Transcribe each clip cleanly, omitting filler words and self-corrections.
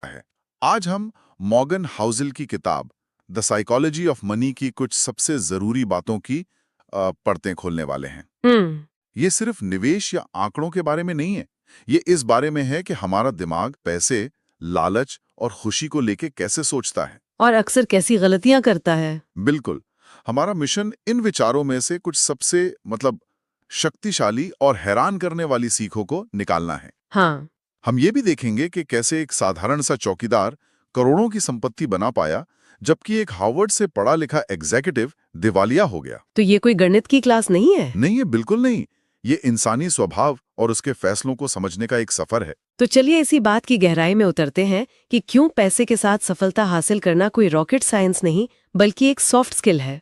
है। आज हम मॉर्गन हाउसेल की किताब द साइकोलॉजी ऑफ मनी की कुछ सबसे जरूरी बातों की परतें खोलने वाले हैं। ये सिर्फ निवेश या आंकड़ों के बारे में नहीं है, ये इस बारे में है कि हमारा दिमाग पैसे, लालच और खुशी को लेके कैसे सोचता है। और अक्सर कैसी गलतियां करता है। बिल्कुल, हमारा मिशन इन विचारों में से कुछ सबसे शक्तिशाली और हैरान करने वाली सीखों को निकालना है। हाँ, हम ये भी देखेंगे कि कैसे एक साधारण सा चौकीदार करोड़ों की संपत्ति बना पाया, जबकि एक हार्वर्ड से पढ़ा लिखा एग्जीक्यूटिव दिवालिया हो गया। तो ये कोई गणित की क्लास नहीं है। नहीं, ये बिल्कुल नहीं। ये इंसानी स्वभाव और उसके फैसलों को समझने का एक सफर है। तो चलिए इसी बात की गहराई में उतरते हैं कि क्यों पैसे के साथ सफलता हासिल करना कोई रॉकेट साइंस नहीं बल्कि एक सॉफ्ट स्किल है।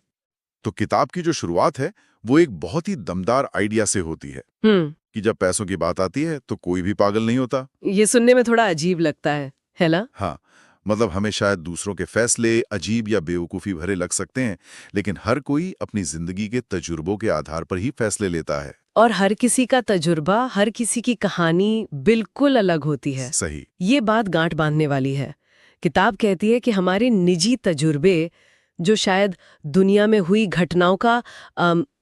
तो किताब की जो शुरुआत है वो एक बहुत ही दमदार आइडिया से होती है कि जब पैसों की बात आती है तो कोई भी पागल नहीं होता। ये सुनने में थोड़ा अजीब लगता है ना? हाँ, मतलब हमें शायद दूसरों के फैसले अजीब या बेवकूफ़ी भरे लग सकते हैं, लेकिन हर कोई अपनी जिंदगी के तजुर्बों के आधार पर ही फैसले लेता है। और हर किसी का तजुर्बा, हर किसी की कहानी बिल्कुल अलग होती है। सही। ये बात गांठ बांधने वाली है। किताब कहती है कि हमारे निजी तजुर्बे, जो शायद दुनिया में हुई घटनाओं का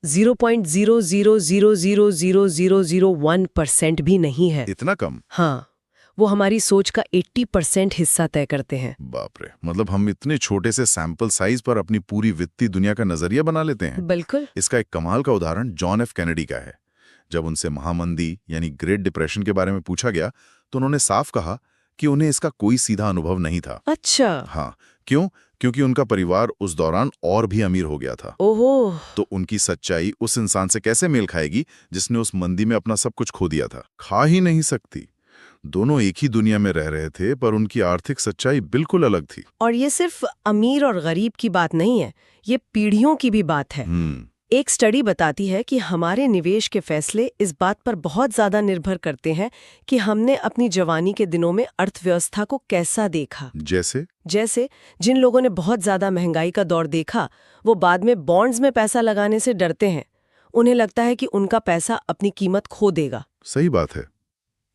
0.000000001% भी नहीं है। इतना कम? हाँ, वो हमारी सोच का 80% हिस्सा तय करते हैं। बाप रे, मतलब हम इतने छोटे से सैंपल साइज पर अपनी पूरी वित्तीय दुनिया का नजरिया बना लेते हैं। बिल्कुल। इसका एक कमाल का उदाहरण जॉन एफ कैनेडी का है। जब उनसे महामंदी यानी ग्रेट डिप्रेशन के बारे में पूछा गया तो उन्होंने साफ कहा कि उन्हें इसका कोई सीधा अनुभव नहीं था। अच्छा। हाँ, क्यों? क्योंकि उनका परिवार उस दौरान और भी अमीर हो गया था। ओहो। तो उनकी सच्चाई उस इंसान से कैसे मेल खाएगी जिसने उस मंदी में अपना सब कुछ खो दिया था? खा ही नहीं सकती। दोनों एक ही दुनिया में रह रहे थे, पर उनकी आर्थिक सच्चाई बिल्कुल अलग थी। और ये सिर्फ अमीर और गरीब की बात नहीं है, ये पीढ़ियों की भी बात है। एक स्टडी बताती है कि हमारे निवेश के फैसले इस बात पर बहुत ज्यादा निर्भर करते हैं कि हमने अपनी जवानी के दिनों में अर्थव्यवस्था को कैसा देखा। जैसे जिन लोगों ने बहुत ज्यादा महंगाई का दौर देखा, वो बाद में बॉन्ड्स में पैसा लगाने से डरते हैं। उन्हें लगता है कि उनका पैसा अपनी कीमत खो देगा। सही बात है।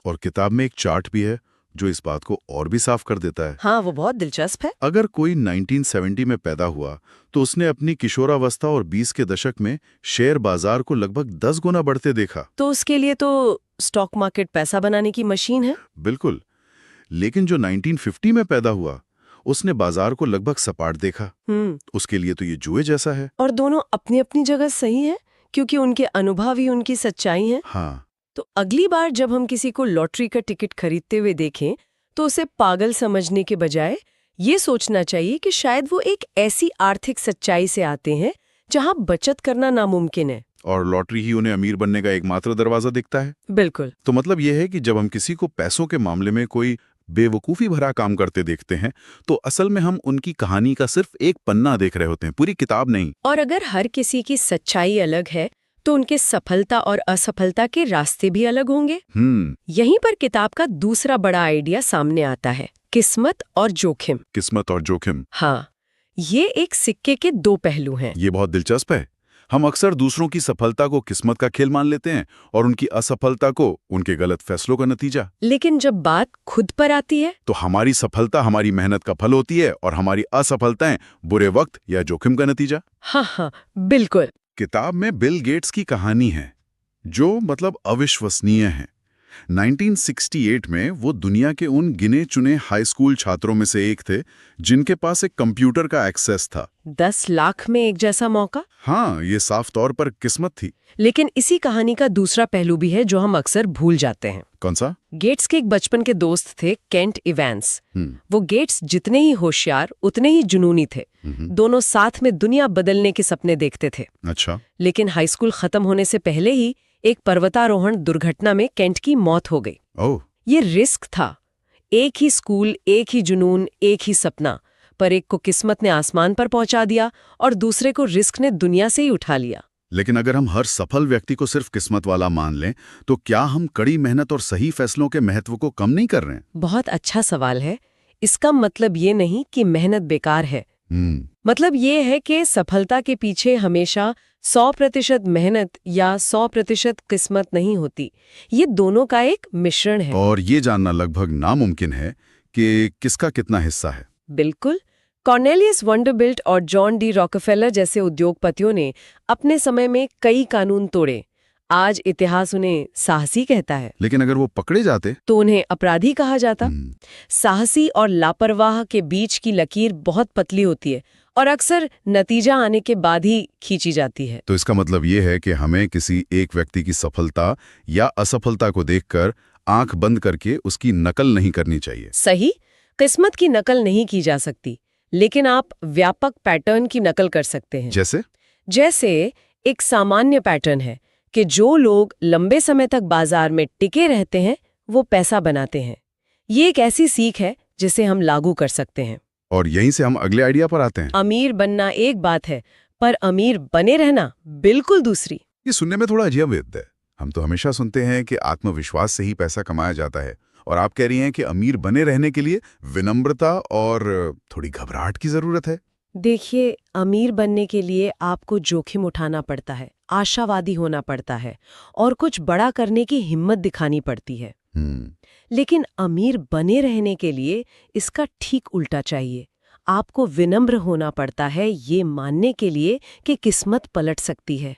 और किताब में एक चार्ट भी है जो इस बात को और भी साफ कर देता है। हाँ, वो बहुत दिलचस्प है। अगर कोई 1970 में पैदा हुआ तो उसने अपनी किशोरावस्था और 20 के दशक में शेयर बाजार को लगभग 10 गुना बढ़ते देखा। तो उसके लिए तो स्टॉक मार्केट पैसा बनाने की मशीन है। बिल्कुल। लेकिन जो 1950 में पैदा हुआ उसने बाजार को लगभग सपाट देखा। उसके लिए तो ये जुए जैसा है। और दोनों अपनी अपनी जगह सही है, क्योंकि उनके अनुभव ही उनकी सच्चाई है। हाँ। तो अगली बार जब हम किसी को लॉटरी का टिकट खरीदते हुए देखें तो उसे पागल समझने के बजाय ये सोचना चाहिए कि शायद वो एक ऐसी आर्थिक सच्चाई से आते हैं जहां बचत करना नामुमकिन है। और लॉटरी ही उन्हें अमीर बनने का एकमात्र दरवाजा दिखता है। बिल्कुल। तो मतलब यह है कि जब हम किसी को पैसों के मामले में कोई बेवकूफ़ी भरा काम करते देखते हैं तो असल में हम उनकी कहानी का सिर्फ एक पन्ना देख रहे होते हैं, पूरी किताब नहीं। और अगर हर किसी की सच्चाई अलग है तो उनके सफलता और असफलता के रास्ते भी अलग होंगे। यहीं पर किताब का दूसरा बड़ा आइडिया सामने आता है, किस्मत और जोखिम। किस्मत और जोखिम। हाँ, ये एक सिक्के के दो पहलू हैं। ये बहुत दिलचस्प है। हम अक्सर दूसरों की सफलता को किस्मत का खेल मान लेते हैं और उनकी असफलता को उनके गलत फैसलों का नतीजा। लेकिन जब बात खुद पर आती है तो हमारी सफलता हमारी मेहनत का फल होती है और हमारी असफलताएं बुरे वक्त या जोखिम का नतीजा। हाँ, बिल्कुल। किताब में बिल गेट्स की कहानी है जो अविश्वसनीय है। 1968 में वो दुनिया के उन गिने चुने हाई स्कूल छात्रों में से एक थे जिनके पास एक कंप्यूटर का एक्सेस था। 10 लाख में एक जैसा मौका। हाँ, ये साफ तौर पर किस्मत थी। लेकिन इसी कहानी का दूसरा पहलू भी है जो हम अक्सर भूल जाते हैं। कौन सा? गेट्स के एक बचपन के दोस्त थे, केंट इवेंस। वो गेट्स जितने ही होशियार उतने ही जुनूनी थे। दोनों साथ में दुनिया बदलने के सपने देखते थे। अच्छा। लेकिन हाई स्कूल खत्म होने से पहले ही एक पर्वतारोहण दुर्घटना में केंट की मौत हो गई। ओह। ये रिस्क था। एक ही स्कूल, एक ही जुनून, एक ही सपना, पर एक को किस्मत ने आसमान पर पहुंचा दिया और दूसरे को रिस्क ने दुनिया से ही उठा लिया। लेकिन अगर हम हर सफल व्यक्ति को सिर्फ किस्मत वाला मान लें तो क्या हम कड़ी मेहनत और सही फैसलों के महत्व को कम नहीं कर रहे हैं? बहुत अच्छा सवाल है। इसका मतलब ये नहीं कि मेहनत बेकार है। मतलब ये है कि सफलता के पीछे हमेशा 100% मेहनत या 100% किस्मत नहीं होती। ये दोनों का एक मिश्रण है। और ये जानना लगभग नामुमकिन है कि किसका कितना हिस्सा है। बिल्कुल। कॉर्नेलियस वंडरबिल्ट और जॉन डी रॉकफेलर जैसे उद्योगपतियों ने अपने समय में कई कानून तोड़े। आज इतिहास उन्हें साहसी कहता है, लेकिन अगर वो पकड़े जाते तो उन्हें अपराधी कहा जाता। साहसी और लापरवाह के बीच की लकीर बहुत पतली होती है और अक्सर नतीजा आने के बाद ही खींची जाती है। तो इसका मतलब ये है कि हमें किसी एक व्यक्ति की सफलता या असफलता को देखकर आंख बंद करके उसकी नकल नहीं करनी चाहिए। सही। किस्मत की नकल नहीं की जा सकती, लेकिन आप व्यापक पैटर्न की नकल कर सकते हैं। जैसे एक सामान्य पैटर्न है कि जो लोग लंबे समय तक बाजार में टिके रहते हैं वो पैसा बनाते हैं। ये एक ऐसी सीख है जिसे हम लागू कर सकते हैं। और यहीं से हम अगले आइडिया पर आते हैं। अमीर बनना एक बात है, पर अमीर बने रहना बिल्कुल दूसरी। ये सुनने में थोड़ा अजीब है। हम तो हमेशा सुनते हैं कि आत्मविश्वास से ही पैसा कमाया जाता है, और आप कह रही हैं कि अमीर बने रहने के लिए विनम्रता और थोड़ी घबराहट की जरूरत है। देखिए, अमीर बनने के लिए आपको जोखिम उठाना पड़ता है, आशावादी होना पड़ता है और कुछ बड़ा करने की हिम्मत दिखानी पड़ती है। लेकिन अमीर बने रहने के लिए इसका ठीक उल्टा चाहिए। आपको विनम्र होना पड़ता है, ये मानने के लिए कि किस्मत पलट सकती है।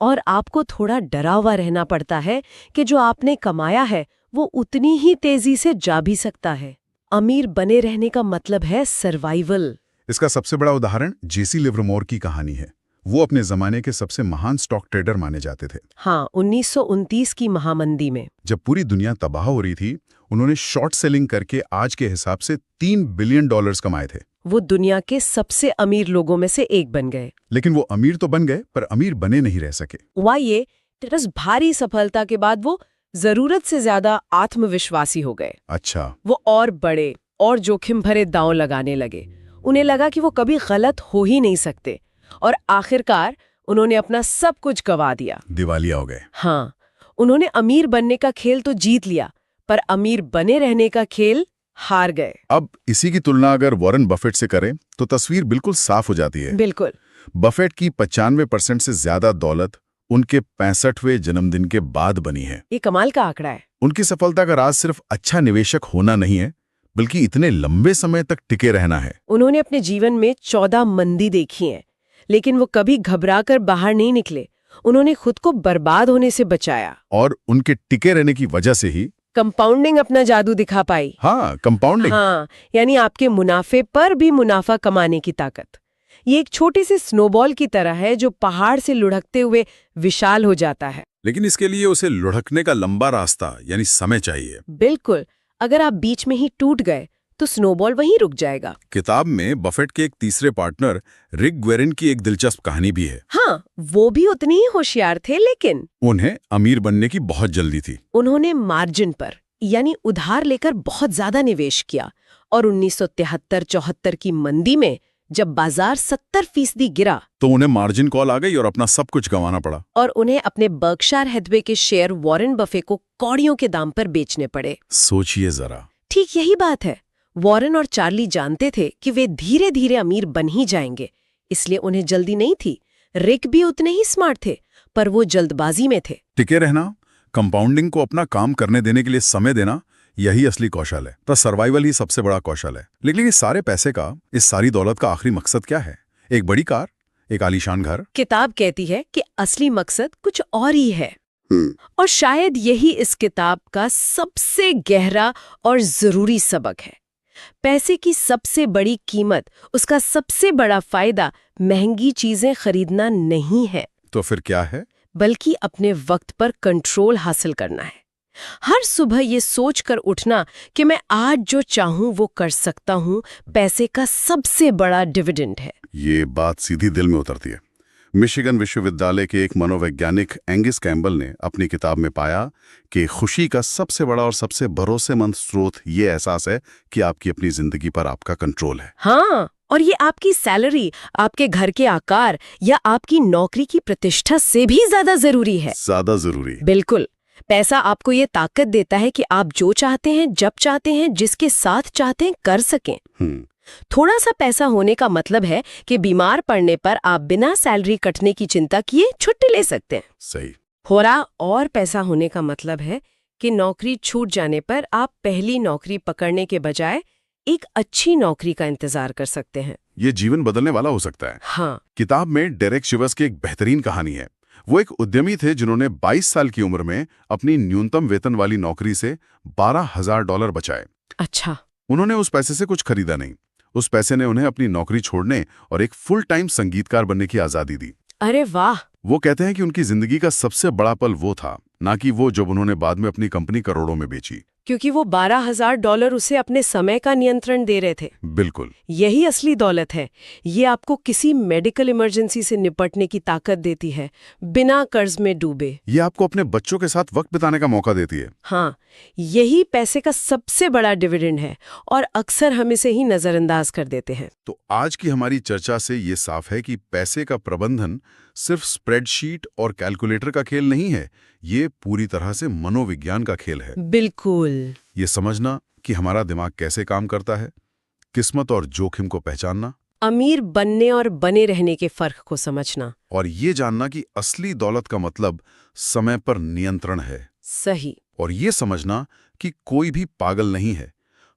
और आपको थोड़ा डरा हुआ रहना पड़ता है कि जो आपने कमाया है वो उतनी ही तेजी से जा भी सकता है। अमीर बने रहने का मतलब है सर्वाइवल। इसका सबसे बड़ा उदाहरण जेसी लिवरमोर की कहानी है। वो अपने जमाने के सबसे महान स्टॉक ट्रेडर माने जाते थे। हाँ, 1929 की महामंदी में जब पूरी दुनिया तबाह हो रही थी, उन्होंने शॉर्ट सेलिंग करके आज के हिसाब से $3 बिलियन कमाए थे। वो दुनिया के सबसे अमीर लोगों में से एक बन गए। लेकिन वो अमीर तो बन गए, पर अमीर बने नहीं रह सके। हुआ ये, इस भारी सफलता के बाद वो जरूरत से ज्यादा आत्मविश्वासी हो गए। अच्छा। वो और बड़े और जोखिम भरे दांव लगाने लगे। उन्हें लगा कि वो कभी गलत हो ही नहीं सकते, और आखिरकार उन्होंने अपना सब कुछ गंवा दिया, दिवालिया हो गए। हाँ, उन्होंने अमीर बनने का खेल तो जीत लिया, पर अमीर बने रहने का खेल हार गए। अब इसी की तुलना अगर वॉरेन बफेट से करें तो तस्वीर बिल्कुल साफ हो जाती है। बिल्कुल। बफेट की 95% से ज्यादा दौलत उनके 65वें जन्मदिन के बाद बनी है। ये कमाल का आंकड़ा है। उनकी सफलता का राज सिर्फ अच्छा निवेशक होना नहीं है, बल्कि इतने लंबे समय तक टिके रहना है। उन्होंने अपने जीवन में 14 मंदी देखी है, लेकिन वो कभी घबराकर बाहर नहीं निकले। उन्होंने खुद को बर्बाद होने से बचाया, और उनके टिके रहने की वजह से ही कंपाउंडिंग अपना जादू दिखा पाई। हाँ, कंपाउंडिंग। हाँ, यानी आपके मुनाफे पर भी मुनाफा कमाने की ताकत। ये एक छोटी सी स्नोबॉल की तरह है जो पहाड़ से लुढ़कते हुए विशाल हो जाता है। लेकिन इसके लिए उसे लुढ़कने का लंबा रास्ता यानी समय चाहिए। बिल्कुल। अगर आप बीच में ही टूट गए तो स्नोबॉल वहीं रुक जाएगा। किताब में बफेट के एक तीसरे पार्टनर रिक ग्वेरिन की एक दिलचस्प कहानी भी है। हाँ, वो भी उतनी ही होशियार थे, लेकिन उन्हें अमीर बनने की बहुत जल्दी थी। उन्होंने मार्जिन पर यानी उधार लेकर बहुत ज्यादा निवेश किया, और 1973-74 की मंदी में जब बाजार 70% गिरा तो उन्हें मार्जिन कॉल आ गई और अपना सब कुछ गंवाना पड़ा। और उन्हें अपने बर्कशायर हैथवे के शेयर वॉरेन बफे को कौड़ियों के दाम पर बेचने पड़े। सोचिए जरा। ठीक यही बात है। वॉरेन और चार्ली जानते थे कि वे धीरे धीरे अमीर बन ही जाएंगे, इसलिए उन्हें जल्दी नहीं थी। रिक भी उतने ही स्मार्ट थे, पर वो जल्दबाजी में थे। टिके रहना, कंपाउंडिंग को अपना काम करने देने के लिए समय देना, यही असली कौशल है। तो सर्वाइवल ही सबसे बड़ा कौशल है। लेकिन इस सारे पैसे का, इस सारी दौलत का आखिरी मकसद क्या है? एक बड़ी कार, एक आलीशान घर? किताब कहती है कि असली मकसद कुछ और ही है। और शायद यही इस किताब का सबसे गहरा और जरूरी सबक है। पैसे की सबसे बड़ी कीमत, उसका सबसे बड़ा फायदा महंगी चीजें खरीदना नहीं है। तो फिर क्या है? बल्कि अपने वक्त पर कंट्रोल हासिल करना है। हर सुबह ये सोचकर उठना कि मैं आज जो चाहूं वो कर सकता हूं, पैसे का सबसे बड़ा डिविडेंड है। ये बात सीधी दिल में उतरती है। मिशिगन विश्वविद्यालय के एक मनोवैज्ञानिक एंगिस कैम्बल ने अपनी किताब में पाया कि खुशी का सबसे बड़ा और सबसे भरोसेमंद स्रोत ये एहसास है कि आपकी अपनी जिंदगी पर आपका कंट्रोल है। हाँ, और ये आपकी सैलरी, आपके घर के आकार या आपकी नौकरी की प्रतिष्ठा से भी ज्यादा जरूरी है। ज्यादा जरूरी। बिल्कुल। पैसा आपको ये ताकत देता है कि आप जो चाहते हैं, जब चाहते हैं, जिसके साथ चाहते हैं, कर सकें। थोड़ा सा पैसा होने का मतलब है कि बीमार पड़ने पर आप बिना सैलरी कटने की चिंता किए छुट्टी ले सकते हैं। सही। थोड़ा और पैसा होने का मतलब है कि नौकरी छूट जाने पर आप पहली नौकरी पकड़ने के बजाय एक अच्छी नौकरी का इंतजार कर सकते हैं। ये जीवन बदलने वाला हो सकता है। हाँ। किताब में डेरेक शिवर्स की एक बेहतरीन कहानी है। वो एक उद्यमी थे जिन्होंने 22 साल की उम्र में अपनी न्यूनतम वेतन वाली नौकरी से $12,000 बचाए। अच्छा। उन्होंने उस पैसे से कुछ खरीदा नहीं। उस पैसे ने उन्हें अपनी नौकरी छोड़ने और एक फुल टाइम संगीतकार बनने की आजादी दी। अरे वाह। वो कहते हैं कि उनकी जिंदगी का सबसे बड़ा पल वो था, ना कि वो जब उन्होंने बाद में अपनी कंपनी करोड़ों में बेची। क्योंकि वो $12,000 उसे अपने समय का नियंत्रण दे रहे थे। बिल्कुल। यही असली दौलत है। ये आपको किसी मेडिकल इमरजेंसी से निपटने की ताकत देती है, बिना कर्ज में डूबे। ये आपको अपने बच्चों के साथ वक्त बिताने का मौका देती है। हाँ, यही पैसे का सबसे बड़ा डिविडेंड है और अक्सर हम इसे ही नजरअंदाज कर देते हैं। तो आज की हमारी चर्चा से ये साफ है कि पैसे का प्रबंधन सिर्फ स्प्रेडशीट और कैलकुलेटर का खेल नहीं है, ये पूरी तरह से मनोविज्ञान का खेल है। बिल्कुल। ये समझना कि हमारा दिमाग कैसे काम करता है, किस्मत और जोखिम को पहचानना, अमीर बनने और बने रहने के फर्क को समझना, और ये जानना कि असली दौलत का मतलब समय पर नियंत्रण है। सही। और ये समझना कि कोई भी पागल नहीं है,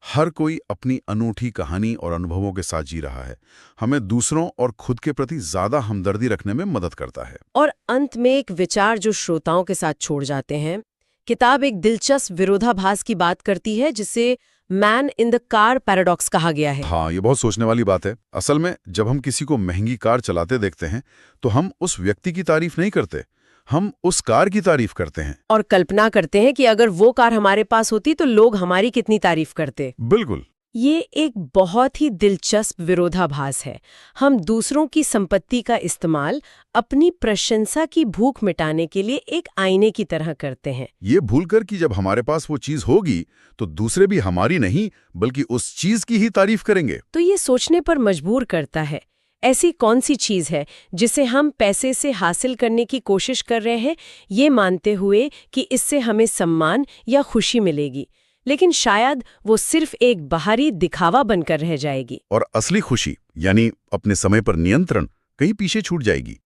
हर कोई अपनी अनूठी कहानी और अनुभवों के साथ जी रहा है, हमें दूसरों और खुद के प्रति ज्यादा हमदर्दी रखने में मदद करता है। और अंत में एक विचार जो श्रोताओं के साथ छोड़ जाते हैं। किताब एक दिलचस्प विरोधाभास की बात करती है जिसे man in the car paradox कहा गया है। हाँ, ये बहुत सोचने वाली बात है। असल में जब हम किसी को महंगी कार चलाते देखते हैं तो हम उस व्यक्ति की तारीफ नहीं करते, हम उस कार की तारीफ करते हैं और कल्पना करते हैं कि अगर वो कार हमारे पास होती तो लोग हमारी कितनी तारीफ करते। बिल्कुल। ये एक बहुत ही दिलचस्प विरोधाभास है। हम दूसरों की संपत्ति का इस्तेमाल अपनी प्रशंसा की भूख मिटाने के लिए एक आईने की तरह करते हैं। ये भूलकर कि जब हमारे पास वो चीज होगी तो दूसरे भी हमारी नहीं बल्कि उस चीज की ही तारीफ करेंगे। तो ये सोचने पर मजबूर करता है, ऐसी कौन सी चीज है जिसे हम पैसे से हासिल करने की कोशिश कर रहे हैं, ये मानते हुए कि इससे हमें सम्मान या खुशी मिलेगी, लेकिन शायद वो सिर्फ एक बाहरी दिखावा बनकर रह जाएगी। और असली खुशी यानी अपने समय पर नियंत्रण कहीं पीछे छूट जाएगी।